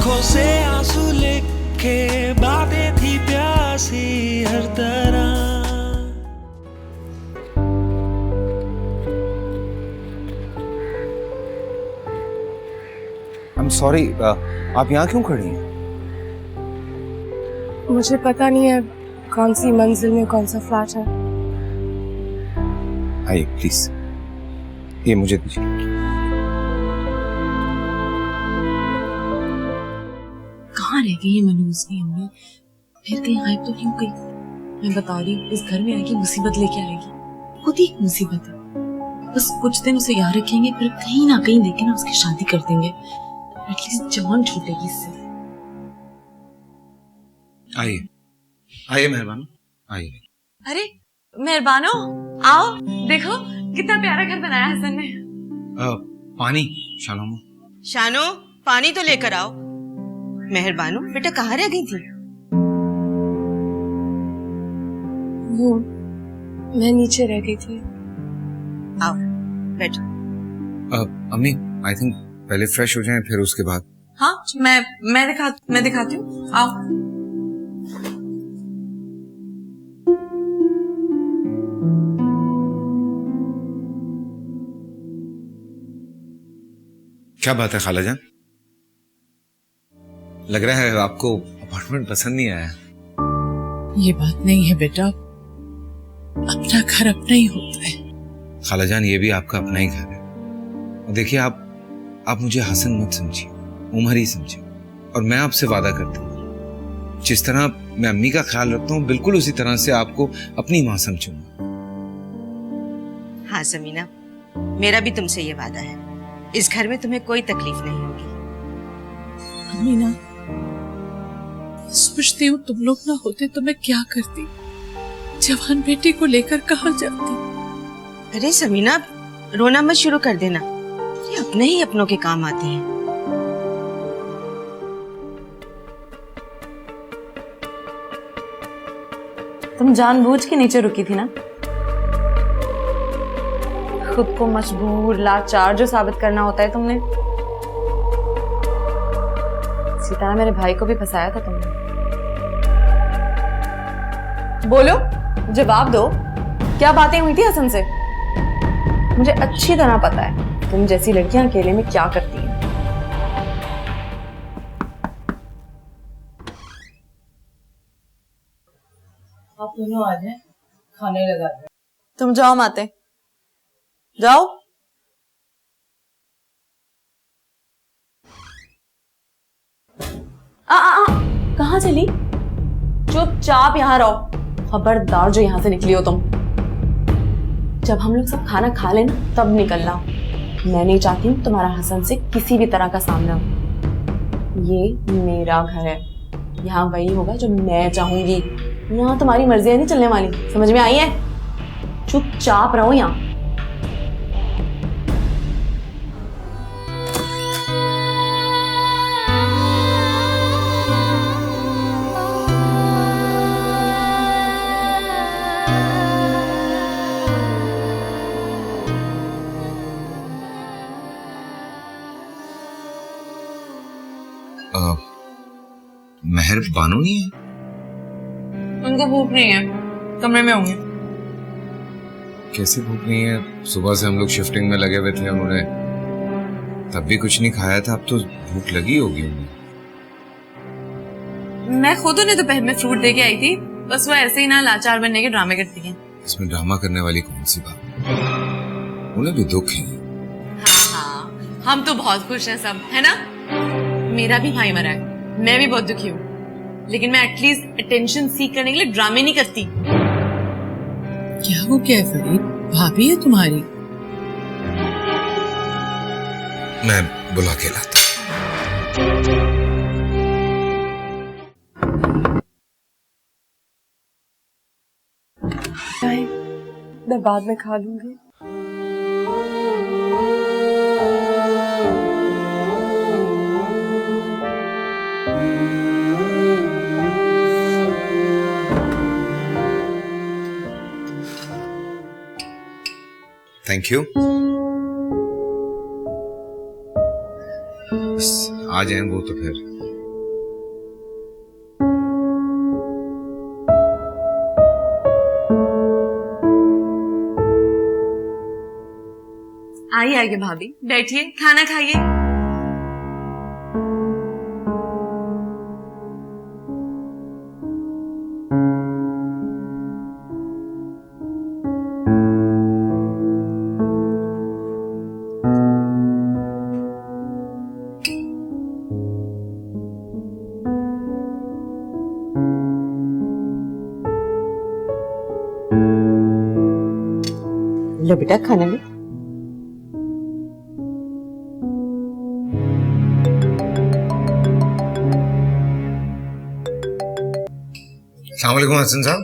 आंखों से आंसू लेके बातें थी प्यासी हर तरह। I'm sorry, आप यहाँ क्यों खड़ी हैं? मुझे पता नहीं है कौन सी मंजिल में कौन सा फ्लैट है। आइए प्लीज, ये मुझे दीजिए। कहाँ रह गई ये मनोज की अम्मी? फिर कहीं गायब तो नहीं हो गई? मैं बता रही हूँ, इस घर में आएगी मुसीबत लेके आएगी। खुद ही एक मुसीबत है। बस कुछ दिन उसे याद रखेंगे, फिर कहीं ना कहीं लेके ना उसकी शादी कर देंगे। एटलीस्ट जान छूटेगी इससे। आइए आइए मेहरबान, आइए। अरे मेहरबानो, आओ देखो कितना प्यारा घर बनाया हसन ने। पानी शानो। शानो, पानी तो लेकर आओ। मेहरबानो बेटा कहाँ रह गई थी? वो मैं नीचे रह गई थी। आओ बैठो। अम्मी आई थिंक पहले फ्रेश हो जाएं, फिर उसके बाद। हाँ मैं दिखाती हूँ, आओ। क्या बात है खाला जान, लग रहा है आपको अपार्टमेंट पसंद नहीं आया। ये बात नहीं है बेटा, अपना घर अपना ही होता है। खाला जान ये भी आपका अपना ही घर है। और देखिए आप मुझे हसन मत समझिए, उमर ही समझिए। और मैं आपसे वादा करता हूँ, जिस तरह मैं अम्मी का ख्याल रखता हूँ बिल्कुल उसी तरह से आपको अपनी माँ समझूंगा। हाँ समीना, मेरा भी तुमसे ये वादा है, इस घर में तुम्हें कोई तकलीफ नहीं होगी। अमीना, सोचती हूँ तुम लोग ना होते तो मैं क्या करती, जवान बेटी को लेकर कहाँ जाती। अरे समीना, रोना मत शुरू कर देना, ये अपने ही अपनों के काम आती हैं। तुम जानबूझ के नीचे रुकी थी ना? खुद को मजबूर लाचार जो साबित करना होता है तुमने। इसी तरह मेरे भाई को भी फंसाया था तुमने। बोलो, जवाब दो, क्या बातें हुई थी हसन से? मुझे अच्छी तरह पता है तुम जैसी लड़कियां अकेले में क्या करती हैं। आप दोनों आ जाए, खाने लगा दे। तुम जाओ माते, जाओ। कहाँ चली? चुपचाप यहाँ रहो। खबरदार जो यहाँ से निकली हो तुम। जब हम लोग सब खाना खा लेना तब निकलना। मैं नहीं चाहती हूँ तुम्हारा हसन से किसी भी तरह का सामना हो। ये मेरा घर है, यहाँ वही होगा जो मैं चाहूंगी। यहाँ तुम्हारी मर्जियां नहीं चलने वाली, समझ में आई है? चुपचाप रहो यहाँ। महर बानो नहीं है? उनको भूख नहीं है, कमरे में होंगे। कैसे भूख नहीं है? सुबह से हम लोग शिफ्टिंग में लगे हुए थे, उन्होंने तब भी कुछ नहीं खाया था, अब तो भूख लगी होगी उन्हें। मैं खुद उन्हें दोपहर में फ्रूट दे के आई थी, बस वो ऐसे ही ना लाचार बनने के ड्रामे करती हैं। इसमें ड्रामा करने वाली कौन सी बात? उन्हें भी दुख है। हाँ, हम तो बहुत खुश हैं सब, है ना? मेरा भी भाई मरा है, मैं भी बहुत दुखी हूँ, लेकिन मैं एटलीस्ट अटेंशन सीख करने के लिए ड्रामे नहीं करती। क्या हो गया है फरीद, भाभी है तुम्हारी? मैं बुला के लाता। मैं बाद में खा लूंगी। Thank you. बस आ जाए वो तो फिर जाएगी भाभी, बैठिए खाना खाइए। लो बेटा खाना लो। अस्सलाम वालेकुम हसन साहब।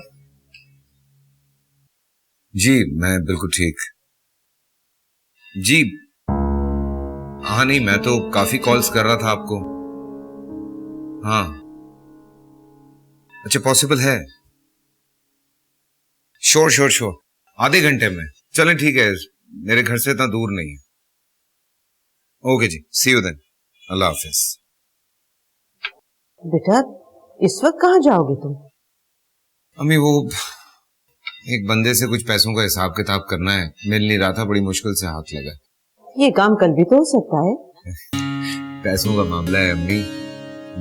जी मैं बिल्कुल ठीक। जी हाँ नहीं, मैं तो काफी कॉल्स कर रहा था आपको। हाँ अच्छा, पॉसिबल है? श्योर श्योर श्योर, आधे घंटे में। चलें ठीक है, मेरे घर से इतना दूर नहीं है। ओके जी, सी यू देन, अल्लाह हाफिज। बेटा इस वक्त कहाँ जाओगे तुम? अम्मी वो एक बंदे से कुछ पैसों का हिसाब किताब करना है, मिल नहीं रहा था, बड़ी मुश्किल से हाथ लगा। ये काम कल भी तो हो सकता है। पैसों का मामला है अम्मी,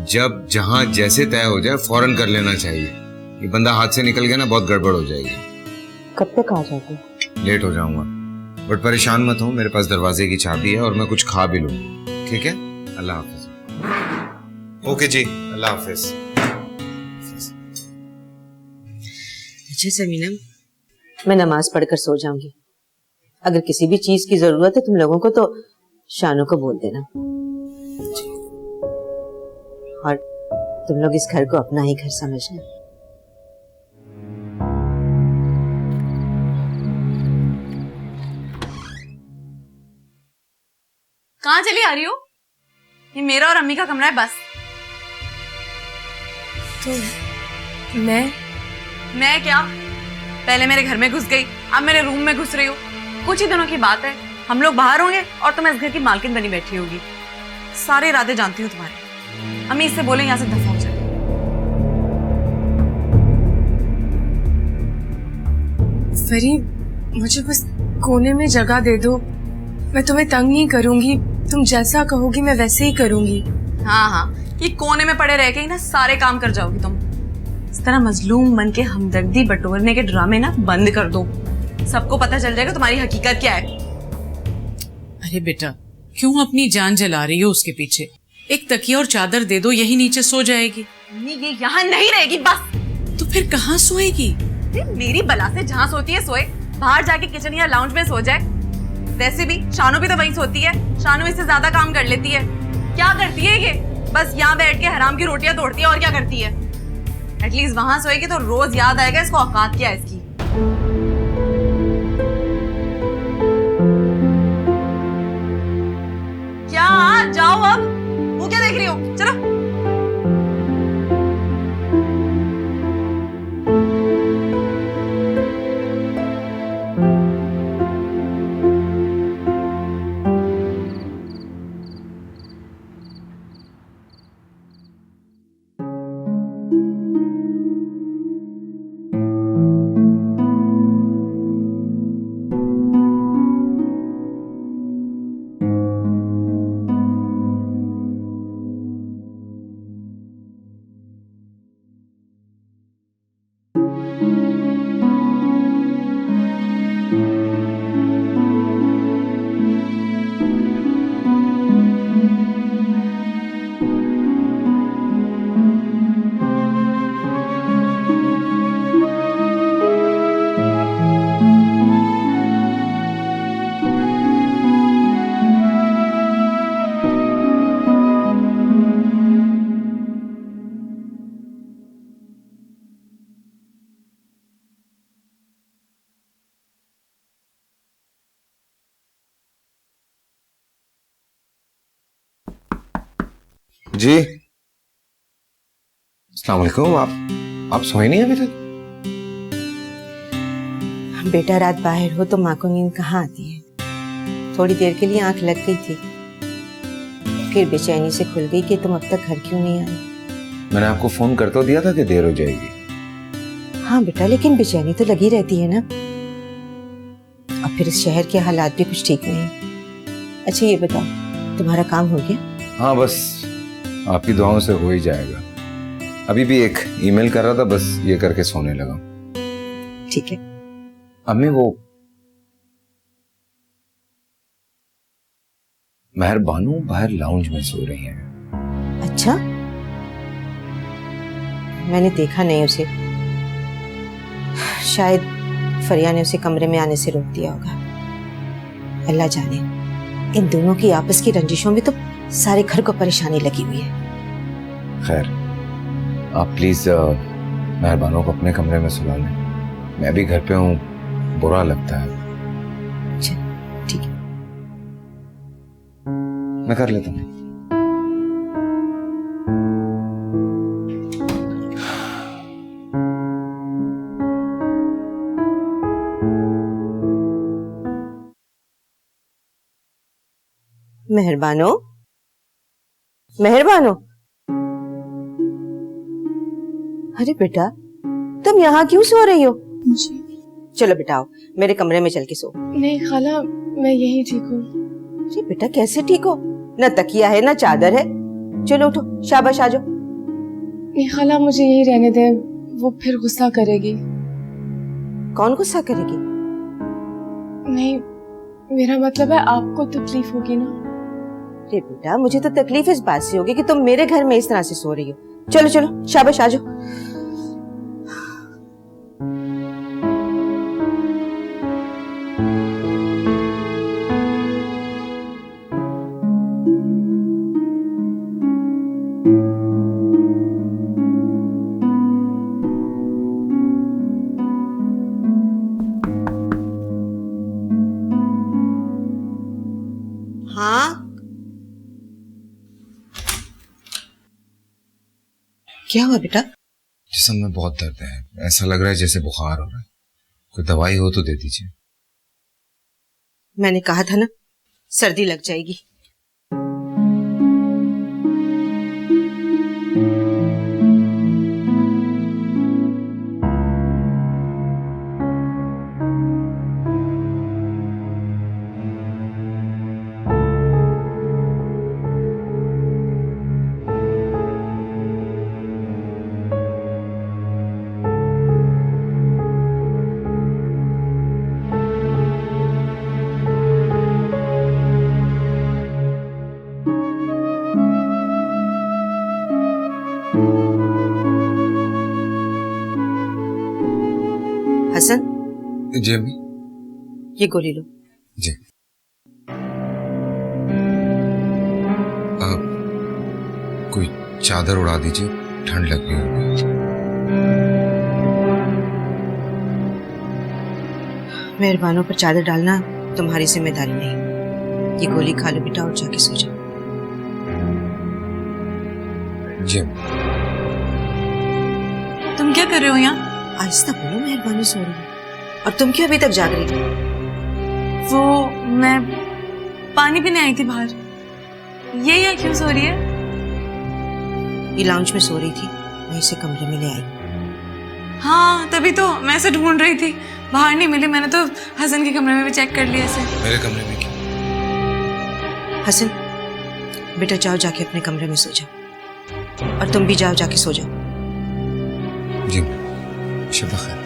जब जहां जैसे तय हो जाए फौरन कर लेना चाहिए। ये बंदा हाथ से निकल गया ना, बहुत गड़बड़ हो जाएगी। कब तक आ जाओगे? लेट हो जाऊंगा, बट परेशान मत हो, मेरे पास दरवाजे की चाबी है और मैं कुछ खा भी लूंगा। ठीक है, अल्लाह हाफिज। ओके जी, अल्लाह हाफिज। अच्छा समीना, मैं नमाज पढ़कर सो जाऊंगी। अगर किसी भी चीज की जरूरत है तुम लोगों को तो शानू को बोल देना। और तुम लोग इस घर को अपना ही घर समझना। कहाँ चली आ रही हो? ये मेरा और अम्मी का कमरा है बस। तो मैं क्या, पहले मेरे घर में घुस गई, अब मेरे रूम में घुस रही हो। कुछ ही दिनों की बात है, हम लोग बाहर होंगे और तुम इस घर की मालकिन बनी बैठी होगी। सारे इरादे जानती हूँ तुम्हारे। अम्मी इससे बोले यहाँ से दफा हो जाए। फरी, मुझे बस कोने में जगह दे दो, मैं तुम्हें तंग नहीं करूंगी। तुम जैसा कहोगी मैं वैसे ही करूंगी। हाँ हाँ, ये कोने में पड़े रह के ही ना सारे काम कर जाओगी तुम। इस तरह मजलूम बन के हमदर्दी बटोरने के ड्रामे ना बंद कर दो। सबको पता चल जाएगा तुम्हारी हकीकत क्या है। अरे बेटा, क्यों अपनी जान जला रही हो उसके पीछे? एक तकिया और चादर दे दो, यही नीचे सो जाएगी। ये यहाँ नहीं रहेगी बस। तो फिर कहाँ सोएगी? मेरी बला से जहाँ सोती है सोए, बाहर जाके किचन या लाउंज में सो जाए। वैसे भी शानू भी तो वहीं सोती है, शानू इससे ज्यादा काम कर लेती है। क्या करती है ये? बस यहाँ बैठ के हराम की रोटियां तोड़ती है और क्या करती है। एटलीस्ट वहां सोएगी तो रोज याद आएगा इसको औकात क्या है इसकी। क्या जाओ अब, वो क्या देख रही हो? चलो। जी अस्सलाम वालेकुम। आप सोए नहीं अभी तक? बेटा रात बाहर हो तो माँ को नींद कहाँ आती है। थोड़ी देर के लिए आंख लग गई थी, फिर बेचैनी से खुल गई कि तुम अब तक घर क्यों नहीं आई। मैंने आपको फोन कर तो दिया था कि देर हो जाएगी। हाँ बेटा, लेकिन बेचैनी तो लगी रहती है ना। अब फिर इस शहर के हालात भी कुछ ठीक नहीं। अच्छा ये बताओ, तुम्हारा काम हो गया? हाँ बस आपकी दुआओं से हो ही जाएगा। अभी भी एक ईमेल कर रहा था, बस ये करके सोने लगा। ठीक है। अम्मी वो महर बानू बाहर लाउंज में सो रही हैं। अच्छा, मैंने देखा नहीं उसे। शायद फरिया ने उसे कमरे में आने से रोक दिया होगा। अल्लाह जाने, इन दोनों की आपस की रंजिशों में तो सारे घर को परेशानी लगी हुई है। खैर आप प्लीज मेहरबानों को अपने कमरे में सुला लें। मैं भी घर पे हूँ, बुरा लगता है। अच्छा ठीक है। मैं कर लेता हूँ। मेहरबानो, मेहरबानो। अरे बेटा, तुम यहाँ क्यों सो रही हो? जी चलो बेटा आओ, मेरे कमरे में चल के सो। नहीं खाला, मैं यही ठीक हूँ। अरे बेटा कैसे ठीक हो? न तकिया है न चादर है। चलो उठो, शाबाश आ जाओ। नहीं खाला, मुझे यही रहने दे, वो फिर गुस्सा करेगी। कौन गुस्सा करेगी? नहीं, मेरा मतलब है आपको तकलीफ होगी ना। अरे बेटा, मुझे तो तकलीफ इस बात से होगी कि तुम मेरे घर में इस तरह से सो रही हो। चलो चलो, शाबाश आ जाओ। हाँ क्या हुआ बेटा? जिस्म में बहुत दर्द है, ऐसा लग रहा है जैसे बुखार हो रहा है। कोई दवाई हो तो दे दीजिए। मैंने कहा था ना, सर्दी लग जाएगी। हसन, जी अम्मी। ये गोली लो। जी। कोई चादर उड़ा दीजिए, ठंड लग रही होगी। मेहरबानों पर चादर डालना तुम्हारी जिम्मेदारी नहीं। ये गोली खा लो बेटा और जाके सो जाओ। जी। तुम क्या कर रहे हो यहाँ? आहिस्ता बोलो, मेहरबानी सो रही है। और तुम क्यों अभी तक जाग रही थी? वो मैं पानी पीने आई थी बाहर। ये यहाँ क्यों सो रही है? ये लाउंज में सो रही थी, मैं इसे कमरे में ले आई। हाँ तभी तो मैं इसे ढूंढ रही थी, बाहर नहीं मिली। मैंने तो हसन के कमरे में भी चेक कर लिया इसे। मेरे कमरे में क्यों? हसन बेटा जाओ, जाके अपने कमरे में सो जाओ। और तुम भी जाओ, जाके सो जाओ। जी शब खैर।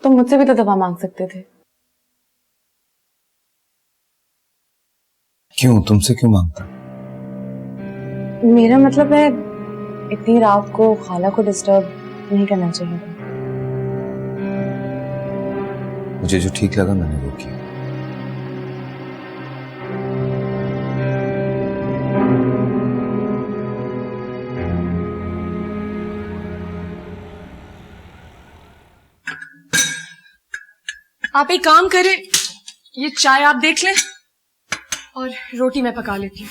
तुम मुझसे भी तो दवा मांग सकते थे। क्यों, तुमसे क्यों मांगता? मेरा मतलब है, इतनी रात को खाला को डिस्टर्ब नहीं करना चाहिए था। मुझे जो ठीक लगा मैंने वो किया। आप एक काम करें, ये चाय आप देख लें और रोटी मैं पका लेती हूँ।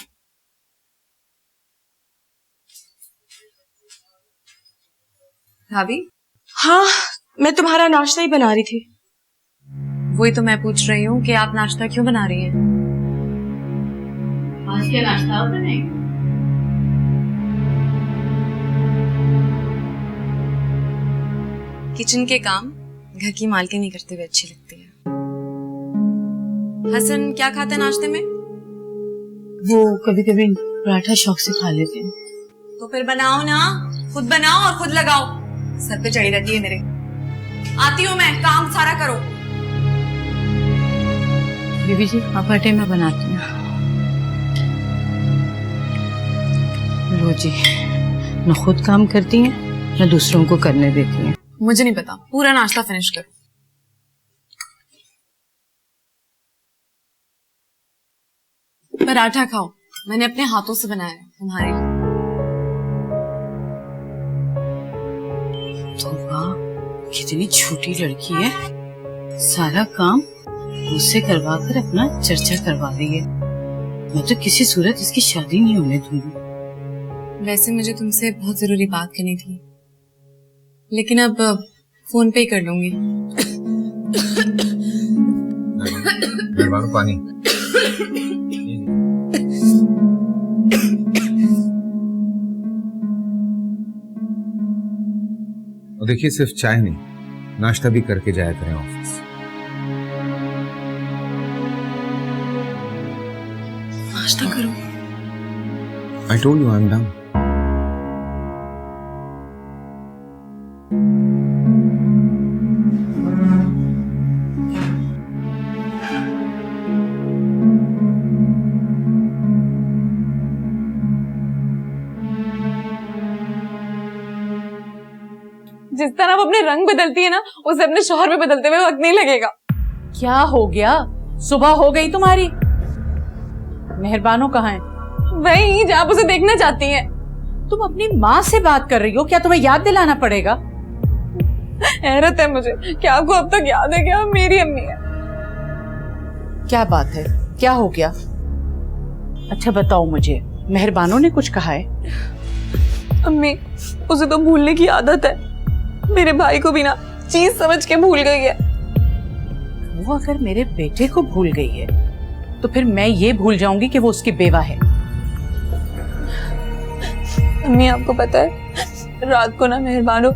भाभी, हाँ, मैं तुम्हारा नाश्ता ही बना रही थी। वही तो मैं पूछ रही हूँ कि आप नाश्ता क्यों बना रही हैं? आज क्या नाश्ता बनाए? किचन के काम घर की मालकिनी करते हुए अच्छी लगती है। हसन क्या खाता है नाश्ते में? वो कभी कभी पराठा शौक से खा लेते हैं। तो फिर बनाओ ना, खुद बनाओ और खुद लगाओ। सर पे चढ़ी रहती है मेरे। आती हूँ मैं, काम सारा करो। बीबी जी आप आटे में बनाती हूँ। लो जी, न खुद काम करती हैं न दूसरों को करने देती हैं। मुझे नहीं पता, पूरा नाश्ता फिनिश करो। पराठा खाओ, मैंने अपने हाथों से बनाया है तुम्हारे लिए। तो वाह, कितनी छोटी लड़की है, सारा काम मुझसे करवा कर अपना चर्चा करवा रही है। मैं तो किसी सूरत इसकी शादी नहीं होने दूंगी। वैसे मुझे तुमसे बहुत जरूरी बात करनी थी, लेकिन अब फोन पे ही कर लूंगी। मेहरबान पानी। और देखिए सिर्फ चाय नहीं, नाश्ता भी करके जाया करें ऑफिस। नाश्ता करो। I told you I'm done. जिस तरह वो अपने रंग बदलती है ना, उसे अपने शौहर में बदलते हुए वक्त नहीं लगेगा। क्या हो गया? सुबह हो गई तुम्हारी? मेहरबानो कहाँ है? वही जहाँ आप उसे देखना चाहती हैं। तुम अपनी माँ से बात कर रही हो, क्या तुम्हें याद दिलाना पड़ेगा? हैरत है मुझे कि आपको अब तक याद है कि आप मेरी अम्मी है। क्या बात है, क्या हो गया? अच्छा बताओ मुझे, मेहरबानो ने कुछ कहा है? अम्मी, उसे तो भूलने की आदत है। मेरे भाई को भी ना चीज समझ के भूल गई है। वो अगर मेरे बेटे को भूल गई है तो फिर मैं ये भूल जाऊंगी कि वो उसकी बेवा है। अम्मी आपको पता है, रात को ना मेहरबानो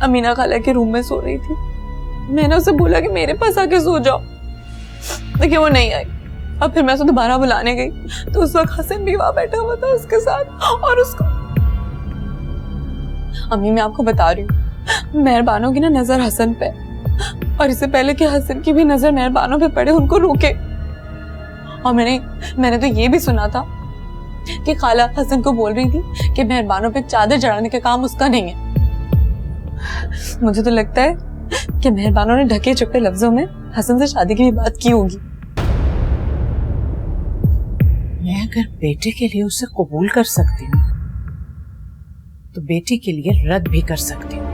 अमीना खाला के रूम में सो रही थी। मैंने उसे बोला कि मेरे पास आके सो जाओ, लेकिन वो नहीं आई। अब फिर मैं उसे दोबारा बुलाने गई तो उस वक्त हसन भी वहां बैठा हुआ था उसके साथ, और उसको अम्मी मैं आपको बता रही हूँ, मेहरबानों की ना नजर हसन पे, और इससे पहले कि हसन की भी नजर मेहरबानों पे पड़े उनको रोके। और मैंने तो ये भी सुना था कि खाला हसन को बोल रही थी कि मेहरबानों पे चादर चढ़ाने का काम उसका नहीं है। मुझे तो लगता है कि मेहरबानों ने ढके छुपे लफ्जों में हसन से शादी की भी बात की होगी। मैं अगर बेटे के लिए उसे कबूल कर सकती हूँ तो बेटी के लिए रद्द भी कर सकती हूँ।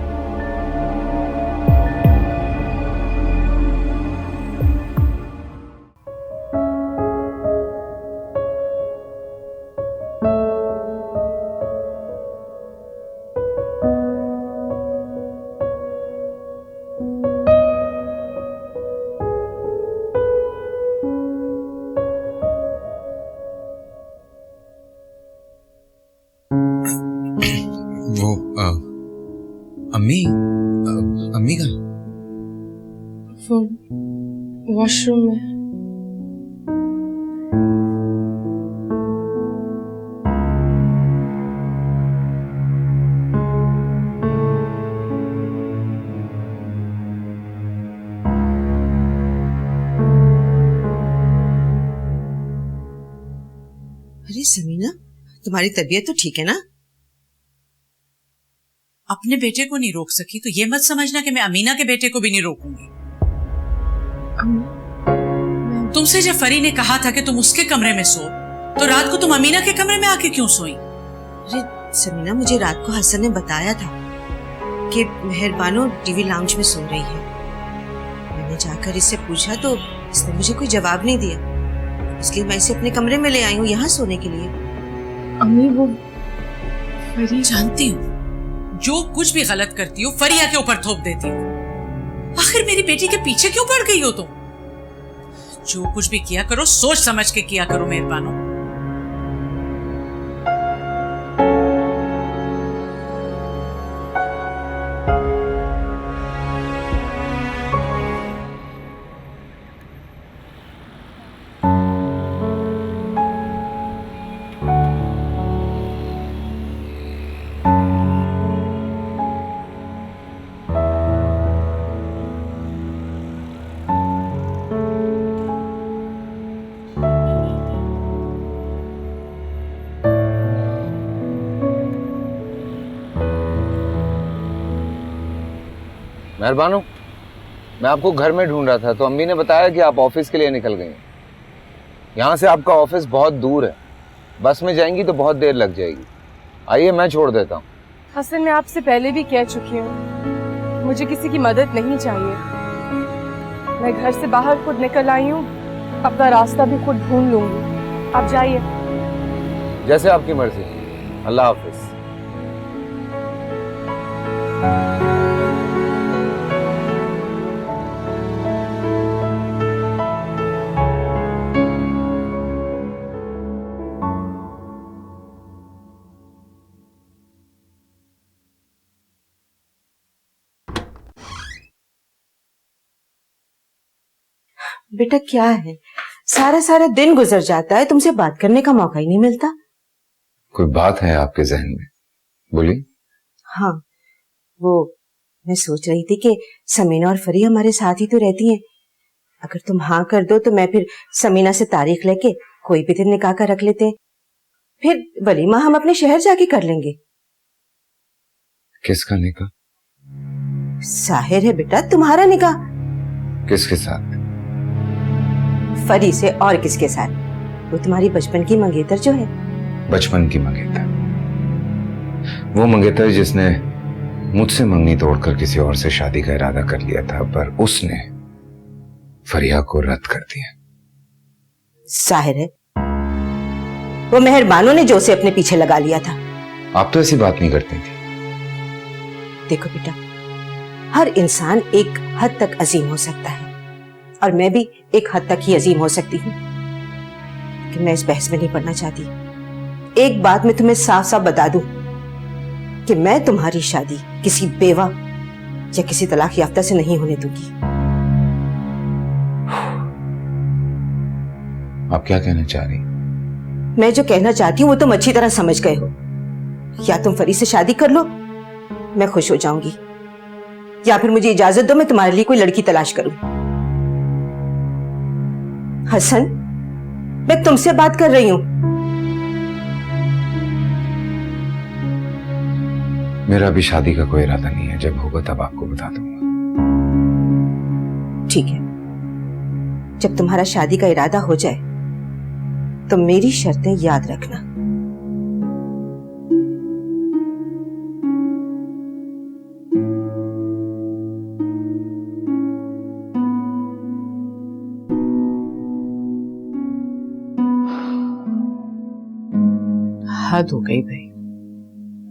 वो अम्मी अम्मी का वो वॉशरूम में। अरे समीना, तुम्हारी तबीयत तो ठीक है ना? अपने बेटे को नहीं रोक सकी तो ये मत समझना कि मैं अमीना के बेटे को भी नहीं रोकूंगी। तुमसे जब फरी ने कहा था कि तुम उसके कमरे में सो, तो रात को तुम अमीना के कमरे में आके क्यों सोई? अरे समीना, मुझे रात को हसन ने बताया था कि मेहरबानो टीवी लाउंज में सो रही है। मैंने जाकर इससे पूछा तो इसने मुझे कोई जवाब नहीं दिया, इसलिए मैं इसे अपने कमरे में ले आई हूँ यहाँ सोने के लिए। अम्मी वो फरी जानती हूँ जो कुछ भी गलत करती हो फरिया के ऊपर थोप देती हो। आखिर मेरी बेटी के पीछे क्यों पड़ गई हो तुम? जो कुछ भी किया करो सोच समझ के किया करो मेहरबानो। मेहरबानो, मैं आपको घर में ढूंढ रहा था तो अम्मी ने बताया कि आप ऑफिस के लिए निकल गई हैं। यहाँ से आपका ऑफिस बहुत दूर है, बस में जाएंगी तो बहुत देर लग जाएगी। आइए मैं छोड़ देता हूँ। हसन, मैं आपसे पहले भी कह चुकी हूँ, मुझे किसी की मदद नहीं चाहिए। मैं घर से बाहर खुद निकल आई हूँ, अपना रास्ता भी खुद ढूंढ लूंगी। आप जाइए। जैसे आपकी मर्जी। अल्लाह हाफिज। बेटा क्या है, सारा सारा दिन गुजर जाता है, तुमसे बात करने का मौका ही नहीं मिलता। कोई बात है आपके जहन में? बोलिए। हाँ, वो मैं सोच रही थी कि समीना और फरी हमारे साथ ही तो रहती हैं। अगर तुम हाँ कर दो तो मैं फिर समीना से तारीख लेके कोई भी दिन निकाह का रख लेते हैं, फिर वलीमा हम अपने शहर जाके कर लेंगे। किसका निकाह? जाहिर है बेटा, तुम्हारा निकाह। किसके साथ? फरी से, और किसके साथ? वो तुम्हारी बचपन की मंगेतर जो है। बचपन की मंगेतर? वो मंगेतर जिसने मुझसे मंगनी तोड़कर किसी और से शादी का इरादा कर लिया था, पर उसने फरिया को रद्द कर दिया। जाहिर है वो मेहरबानों ने जो उसे अपने पीछे लगा लिया था। आप तो ऐसी बात नहीं करती थी। देखो बेटा, हर इंसान एक हद तक अजीम हो सकता है, और मैं भी एक हद तक ही अजीम हो सकती हूँ, कि मैं इस बहस में नहीं पड़ना चाहती। एक बात मैं तुम्हें साफ साफ बता दूं कि मैं तुम्हारी शादी किसी बेवा या किसी तलाक याफ्ता से नहीं होने दूंगी। आप क्या कहना चाह रही? मैं जो कहना चाहती हूँ वो तुम अच्छी तरह समझ गए हो। या तुम फरी से शादी कर लो, मैं खुश हो जाऊंगी, या फिर मुझे इजाजत दो मैं तुम्हारे लिए कोई लड़की तलाश करूं। हसन, मैं तुमसे बात कर रही हूं। मेरा भी शादी का कोई इरादा नहीं है, जब होगा तब आपको बता दूंगा। ठीक है, जब तुम्हारा शादी का इरादा हो जाए तो मेरी शर्तें याद रखना। हद हो गई भाई,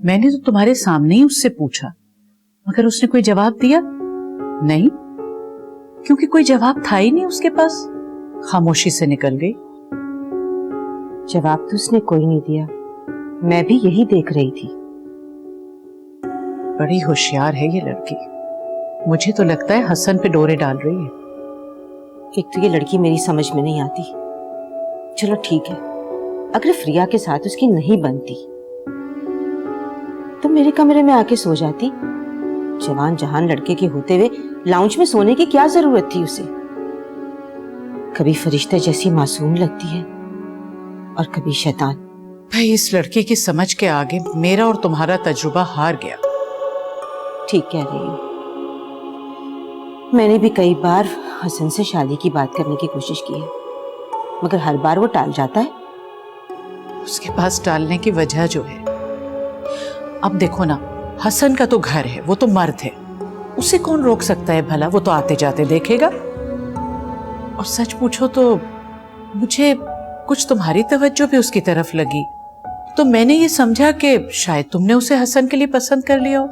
मैंने तो तुम्हारे सामने ही उससे पूछा, मगर उसने कोई जवाब दिया नहीं, क्योंकि कोई जवाब था ही नहीं उसके पास। खामोशी से निकल गई। जवाब तो उसने कोई नहीं दिया, मैं भी यही देख रही थी। बड़ी होशियार है ये लड़की, मुझे तो लगता है हसन पे डोरे डाल रही है। एक तो ये लड़की मेरी समझ में नहीं आती। चलो ठीक है, अगर फ्रिया के साथ उसकी नहीं बनती तो मेरे कमरे में आके सो जाती। जवान जहान लड़के के होते हुए लाउंज में सोने की क्या जरूरत थी उसे? कभी फरिश्ते जैसी मासूम लगती है और कभी शैतान। भाई इस लड़की की समझ के आगे मेरा और तुम्हारा तजुर्बा हार गया। ठीक कह रही हूँ, मैंने भी कई बार हसन से शादी की बात करने की कोशिश की है, मगर हर बार वो टाल जाता है। उसके पास टालने की वजह जो है, अब देखो ना, हसन का तो घर है, वो तो मर्द है, उसे कौन रोक सकता है भला? वो तो आते जाते देखेगा। और सच पूछो तो मुझे कुछ तुम्हारी तवज्जो भी उसकी तरफ लगी, तो मैंने ये समझा कि शायद तुमने उसे हसन के लिए पसंद कर लिया हो।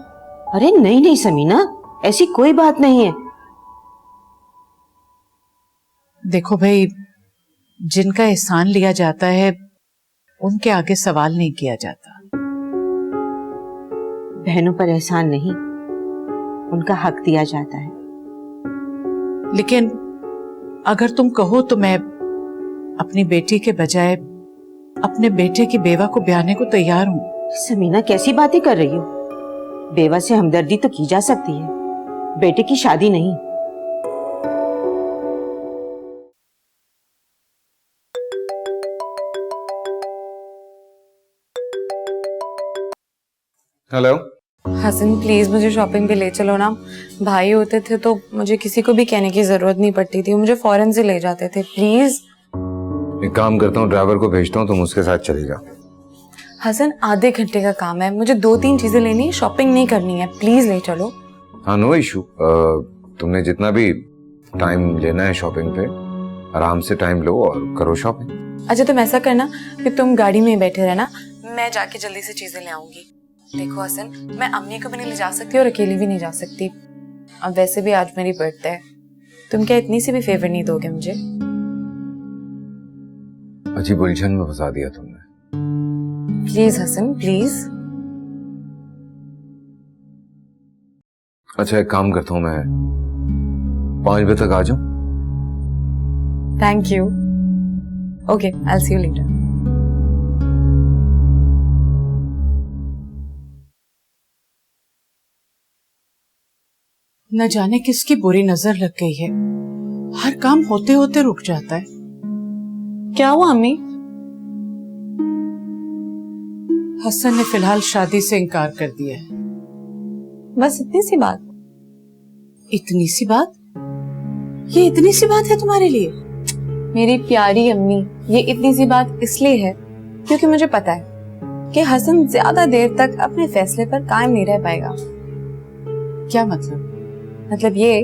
अरे नहीं नहीं समीना, ऐसी कोई बात नहीं है। देखो भाई, जिनका एहसान लिया जाता है उनके आगे सवाल नहीं किया जाता। बहनों पर एहसान नहीं, उनका हक दिया जाता है। लेकिन अगर तुम कहो तो मैं अपनी बेटी के बजाय अपने बेटे की बेवा को ब्याहने को तैयार हूं। समीना कैसी बातें कर रही हो? बेवा से हमदर्दी तो की जा सकती है, बेटे की शादी नहीं। हेलो। हसन प्लीज मुझे शॉपिंग पे ले चलो ना। भाई होते थे तो मुझे किसी को भी कहने की जरूरत नहीं पड़ती थी, मुझे फौरन से ले जाते थे। प्लीज। एक काम करता हूँ, ड्राइवर को भेजता हूँ, तुम उसके साथ चले जाओ। हसन आधे घंटे का काम है, मुझे 2-3 चीजें लेनी है, शॉपिंग नहीं करनी है, प्लीज ले चलो। हाँ नो इशू, तुमने जितना भी टाइम लेना है शॉपिंग पे आराम से टाइम लो और करो शॉपिंग। अच्छा तुम ऐसा करना कि तुम गाड़ी में बैठे रहना, मैं जाके जल्दी से चीजें ले आऊंगी। देखो हसन, मैं अम्मी को भी नहीं ले जा सकती और अकेली भी नहीं जा सकती। अब वैसे भी आज मेरी बर्थडे है, तुम क्या इतनी सी भी फेवर नहीं दोगे मुझे? अच्छी उलझन में फंसा दिया तुमने। Please Hasan please. अच्छा एक काम करता हूँ, मैं 5 बजे तक आ जाऊं? Thank you. Okay, I will see you later. न जाने किसकी बुरी नजर लग गई है, हर काम होते होते रुक जाता है। क्या हुआ अम्मी? हसन ने फिलहाल शादी से इनकार कर दिया है। बस इतनी सी बात? इतनी सी बात? ये इतनी सी बात है तुम्हारे लिए? मेरी प्यारी अम्मी, ये इतनी सी बात इसलिए है क्योंकि मुझे पता है कि हसन ज्यादा देर तक अपने फैसले पर कायम नहीं रह पाएगा। क्या मतलब? मतलब ये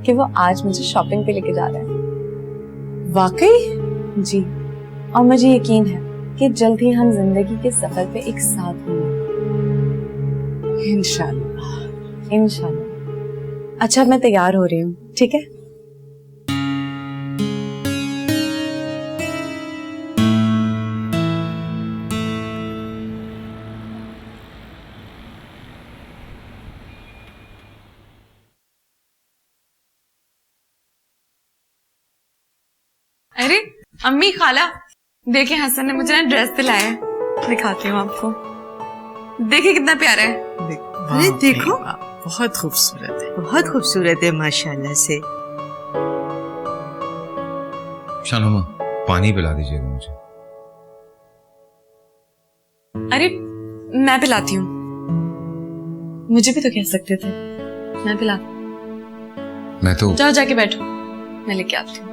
कि वो आज मुझे शॉपिंग पे लेके जा रहा है। वाकई? जी, और मुझे यकीन है कि जल्द ही हम जिंदगी के सफर पे एक साथ होंगे। इंशाल्लाह। इंशाल्लाह। अच्छा मैं तैयार हो रही हूँ, ठीक है? अरे अम्मी, खाला, देखिए हसन ने मुझे ना ड्रेस दिलाया है, दिखाती हूँ आपको। देखिए कितना प्यारा है। अरे देखो, बहुत खूबसूरत है। बहुत खूबसूरत है माशाल्लाह से। शानुमा पानी पिला दीजिएगा मुझे। अरे मैं पिलाती हूँ। मुझे भी तो कह सकते थे, मैं पिला। मैं तो जाओ जाके बैठो, मैं लेके आती हूँ।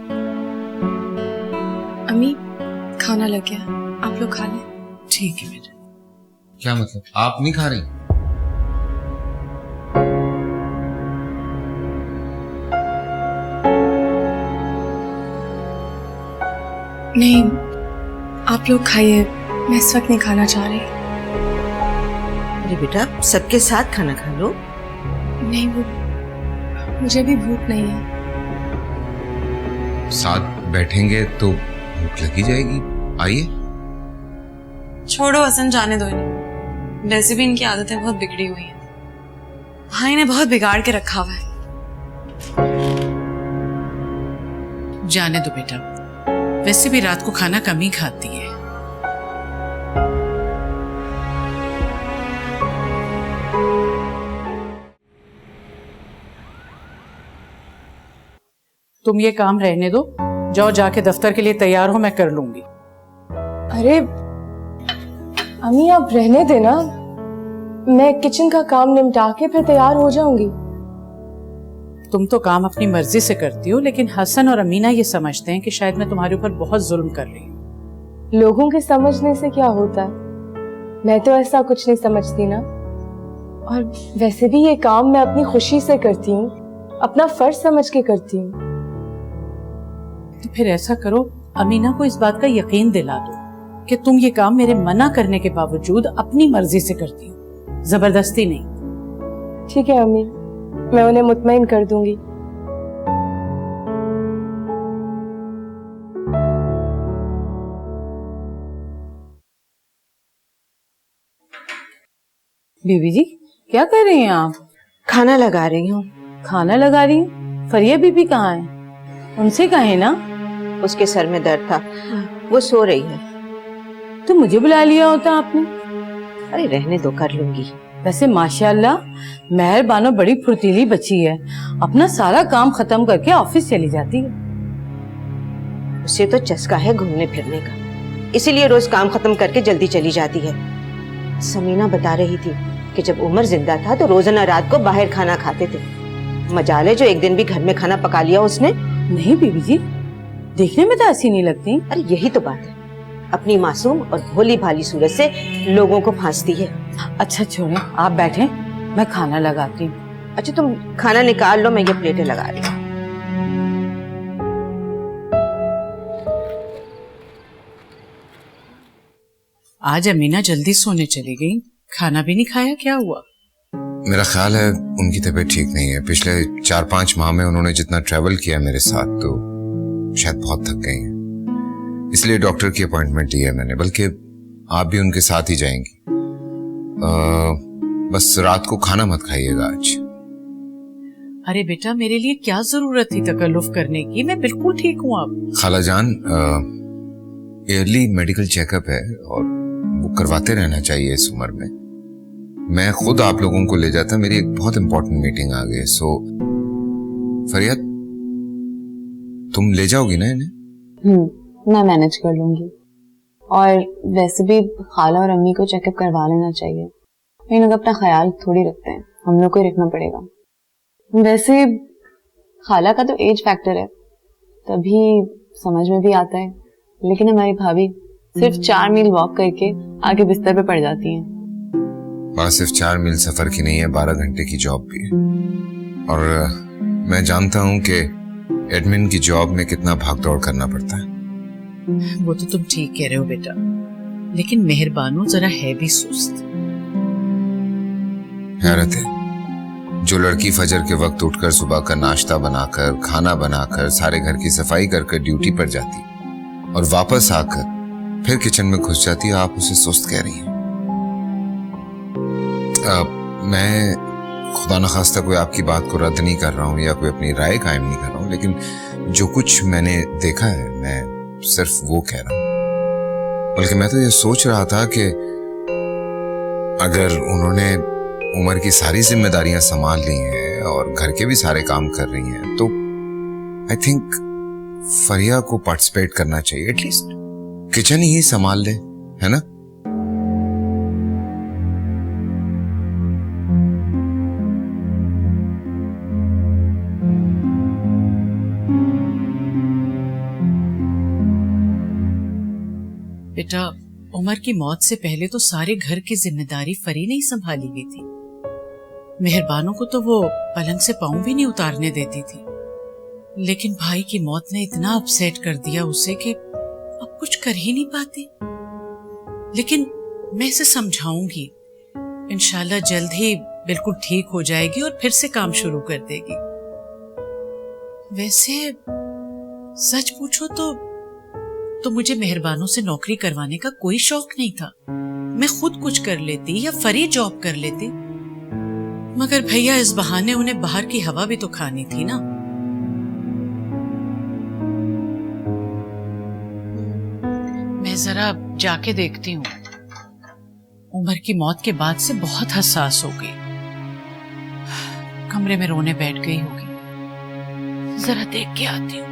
अम्मी खाना लग गया, आप लोग खा लें। ठीक है बेटा। क्या मतलब, आप नहीं खा रही? नहीं, आप लोग खाइए, मैं इस वक्त नहीं खाना चाह रही। अरे बेटा सबके साथ खाना खा लो। नहीं, वो मुझे भी भूख नहीं है। साथ बैठेंगे तो भूख लगी जाएगी, आइए। छोड़ो हसन, जाने दो इन्हें। वैसे भी इनकी आदतें बहुत बिगड़ी हुई हैं। भाई ने बहुत बिगाड़ के रखा हुआ है। जाने दो बेटा, वैसे भी रात को खाना कम ही खाती है। तुम ये काम रहने दो, जाओ जाके दफ्तर के लिए तैयार हो, मैं कर लूंगी। अरे अम्मी आप रहने देना, मैं किचन का काम निपटा के फिर तैयार हो जाऊंगी। तुम तो काम अपनी मर्जी से करती हो, लेकिन हसन और अमीना ये समझते हैं कि शायद मैं तुम्हारे ऊपर बहुत जुल्म कर रही हूँ। लोगों के समझने से क्या होता है, मैं तो ऐसा कुछ नहीं समझती ना। और वैसे भी ये काम मैं अपनी खुशी से करती हूँ, अपना फर्ज समझ के करती हूँ। तो फिर ऐसा करो, अमीना को इस बात का यकीन दिला दो कि तुम ये काम मेरे मना करने के बावजूद अपनी मर्जी से करती हो, जबरदस्ती नहीं। ठीक है अम्मी, मैं उन्हें मुतमईन कर दूंगी। बीबी जी क्या कर रही हैं आप? खाना लगा रही हूँ। खाना लगा रही हैं? फरिया बीबी कहाँ है? उनसे कहे ना। उसके सर में दर्द था, वो सो रही है। तो मुझे बुला लिया होता आपने। अरे रहने दो, कर लूंगी। वैसे माशाल्लाह मेहरबानो बड़ी फुर्तीली बच्ची है, अपना सारा काम खत्म करके ऑफिस चली जाती है। उसे तो चस्का है घूमने फिरने का, इसीलिए रोज काम खत्म करके जल्दी चली जाती है। समीना बता रही थी कि जब उमर जिंदा था तो रोजाना रात को बाहर खाना खाते थे। मजाल है जो एक दिन भी घर में खाना पका लिया उसने। नहीं बीबी जी, देखने में तो ऐसी नहीं लगती। अरे यही तो बात है, अपनी मासूम और भोली भाली सूरत से लोगों को फांसती है। अच्छा छोड़ो, आप बैठे, मैं खाना लगाती हूँ। अच्छा तुम खाना निकाल लो, मैं ये प्लेटें लगा रही हूँ। आज अमीना जल्दी सोने चली गई, खाना भी नहीं खाया, क्या हुआ? मेरा ख्याल है उनकी तबीयत ठीक नहीं है। पिछले 4-5 माह में उन्होंने जितना ट्रैवल किया मेरे साथ तो शायद बहुत थक गई हैं। इसलिए डॉक्टर की अपॉइंटमेंट ली है मैंने, बल्कि आप भी उनके साथ ही जाएंगी। बस रात को खाना मत खाइएगा आज। अरे बेटा, मेरे लिए क्या जरूरत थी तकल्लुफ करने की, मैं बिल्कुल ठीक हूँ। अब खाला जान, ईयरली मेडिकल चेकअप है और वो करवाते रहना चाहिए इस उम्र में। मैं खुद आप लोगों को ले जाता, मेरी एक बहुत इंपॉर्टेंट मीटिंग आ गई। सो फरिया, तुम ले जाओगी ना इन्हें? मैं मैनेज कर लूंगी। और वैसे भी खाला और अम्मी को चेकअप करवा लेना चाहिए। इन लोग अपना ख्याल थोड़ी रखते हैं, हम लोग को ही रखना पड़ेगा। वैसे खाला का तो एज फैक्टर है, तभी समझ में भी आता है, लेकिन हमारी भाभी सिर्फ 4 मील वॉक करके आगे बिस्तर पे पड़ जाती हैं। बात सिर्फ 4 मील सफर की नहीं है, 12 घंटे की जॉब भी है। और मैं जानता हूं कि एडमिन की जॉब में कितना भाग दौड़ करना पड़ता है। वो तो तुम ठीक कह रहे हो बेटा, लेकिन मेहरबानो जरा है भी सुस्त। हैरत है, जो लड़की फजर के वक्त उठकर सुबह का नाश्ता बनाकर, खाना बनाकर, सारे घर की सफाई कर ड्यूटी पर जाती और वापस आकर फिर किचन में घुस जाती है, आप उसे सुस्त कह रही हैं। मैं खुदा न खास्ता कोई आपकी बात को रद्द नहीं कर रहा हूँ या कोई अपनी राय कायम नहीं कर रहा हूँ, लेकिन जो कुछ मैंने देखा है मैं सिर्फ वो कह रहा हूँ। बल्कि मैं तो ये सोच रहा था कि अगर उन्होंने उमर की सारी जिम्मेदारियां संभाल ली हैं और घर के भी सारे काम कर रही हैं, तो आई थिंक फरिया को पार्टिसिपेट करना चाहिए, एटलीस्ट किचन ही संभाल ले, है ना? बेटा, उमर की मौत से पहले तो सारे घर की जिम्मेदारी फरी ने ही संभाली हुई थी। मेहरबानों को तो वो पलंग से पांव भी नहीं उतारने देती थी, लेकिन भाई की मौत ने इतना अपसेट कर दिया उसे कि अब कुछ कर ही नहीं पाती। लेकिन मैं इसे समझाऊंगी, इंशाल्लाह जल्द ही बिल्कुल ठीक हो जाएगी और फिर से काम शुरू कर देगी। वैसे सच पूछो तो मुझे मेहरबानों से नौकरी करवाने का कोई शौक नहीं था। मैं खुद कुछ कर लेती या फरी जॉब कर लेती, मगर भैया इस बहाने उन्हें बाहर की हवा भी तो खानी थी ना। मैं जरा जाके देखती हूँ, उमर की मौत के बाद से बहुत हसास हो गई, कमरे में रोने बैठ गई होगी। जरा देख के आती हूँ।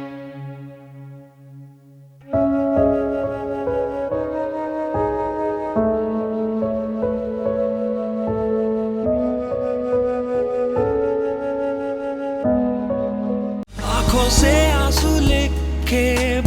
आंखों से आंसू लेके